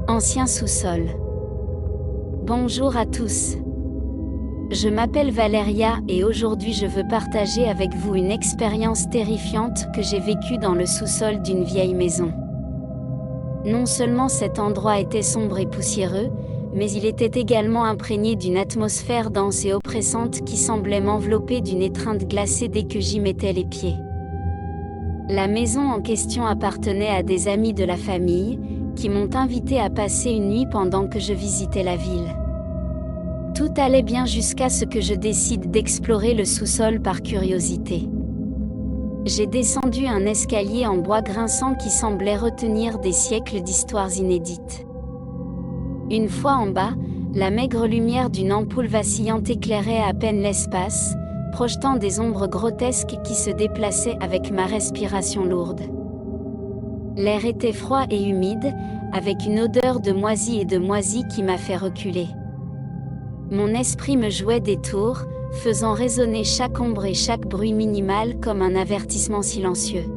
Ancien sous-sol. Bonjour à tous. Je m'appelle Valéria et aujourd'hui je veux partager avec vous une expérience terrifiante que j'ai vécue dans le sous-sol d'une vieille maison. Non seulement cet endroit était sombre et poussiéreux, mais il était également imprégné d'une atmosphère dense et oppressante qui semblait m'envelopper d'une étreinte glacée dès que j'y mettais les pieds. La maison en question appartenait à des amis de la famille, qui m'ont invité à passer une nuit pendant que je visitais la ville. Tout allait bien jusqu'à ce que je décide d'explorer le sous-sol par curiosité. J'ai descendu un escalier en bois grinçant qui semblait retenir des siècles d'histoires inédites. Une fois en bas, la maigre lumière d'une ampoule vacillante éclairait à peine l'espace, projetant des ombres grotesques qui se déplaçaient avec ma respiration lourde. L'air était froid et humide, avec une odeur de moisi et de moisi qui m'a fait reculer. Mon esprit me jouait des tours, faisant résonner chaque ombre et chaque bruit minimal comme un avertissement silencieux.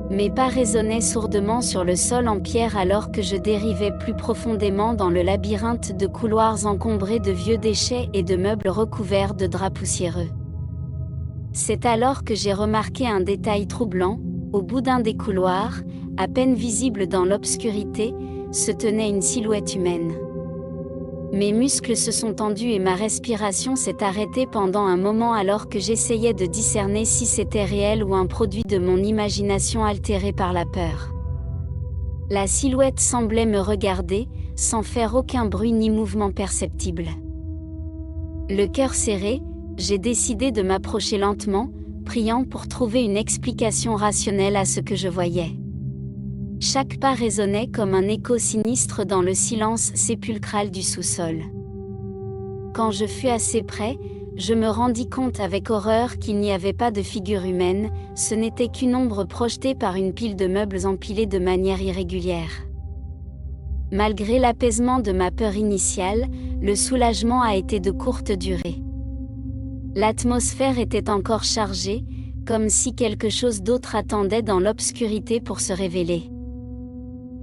Mes pas résonnaient sourdement sur le sol en pierre alors que je dérivais plus profondément dans le labyrinthe de couloirs encombrés de vieux déchets et de meubles recouverts de draps poussiéreux. C'est alors que j'ai remarqué un détail troublant. Au bout d'un des couloirs, à peine visible dans l'obscurité, se tenait une silhouette humaine. Mes muscles se sont tendus et ma respiration s'est arrêtée pendant un moment alors que j'essayais de discerner si c'était réel ou un produit de mon imagination altérée par la peur. La silhouette semblait me regarder, sans faire aucun bruit ni mouvement perceptible. Le cœur serré, j'ai décidé de m'approcher lentement, priant pour trouver une explication rationnelle à ce que je voyais. Chaque pas résonnait comme un écho sinistre dans le silence sépulcral du sous-sol. Quand je fus assez près, je me rendis compte avec horreur qu'il n'y avait pas de figure humaine, ce n'était qu'une ombre projetée par une pile de meubles empilés de manière irrégulière. Malgré l'apaisement de ma peur initiale, le soulagement a été de courte durée. L'atmosphère était encore chargée, comme si quelque chose d'autre attendait dans l'obscurité pour se révéler.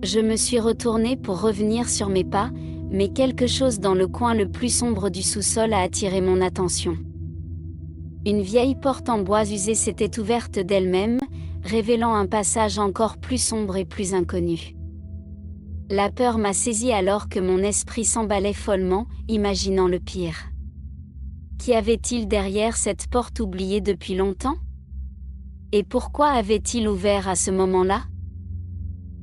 Je me suis retournée pour revenir sur mes pas, mais quelque chose dans le coin le plus sombre du sous-sol a attiré mon attention. Une vieille porte en bois usé s'était ouverte d'elle-même, révélant un passage encore plus sombre et plus inconnu. La peur m'a saisie alors que mon esprit s'emballait follement, imaginant le pire. Qu'y avait-il derrière cette porte oubliée depuis longtemps? Et pourquoi avait-il ouvert à ce moment-là?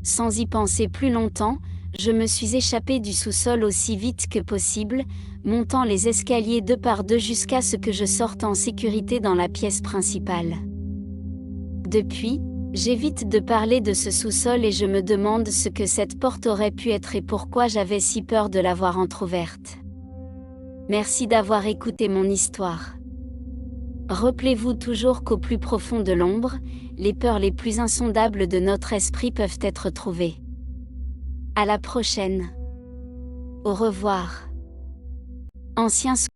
Sans y penser plus longtemps, je me suis échappée du sous-sol aussi vite que possible, montant les escaliers deux par deux jusqu'à ce que je sorte en sécurité dans la pièce principale. Depuis, j'évite de parler de ce sous-sol et je me demande ce que cette porte aurait pu être et pourquoi j'avais si peur de la voir entr'ouverte. Merci d'avoir écouté mon histoire. Rappelez-vous toujours qu'au plus profond de l'ombre, les peurs les plus insondables de notre esprit peuvent être trouvées. À la prochaine. Au revoir. Ancien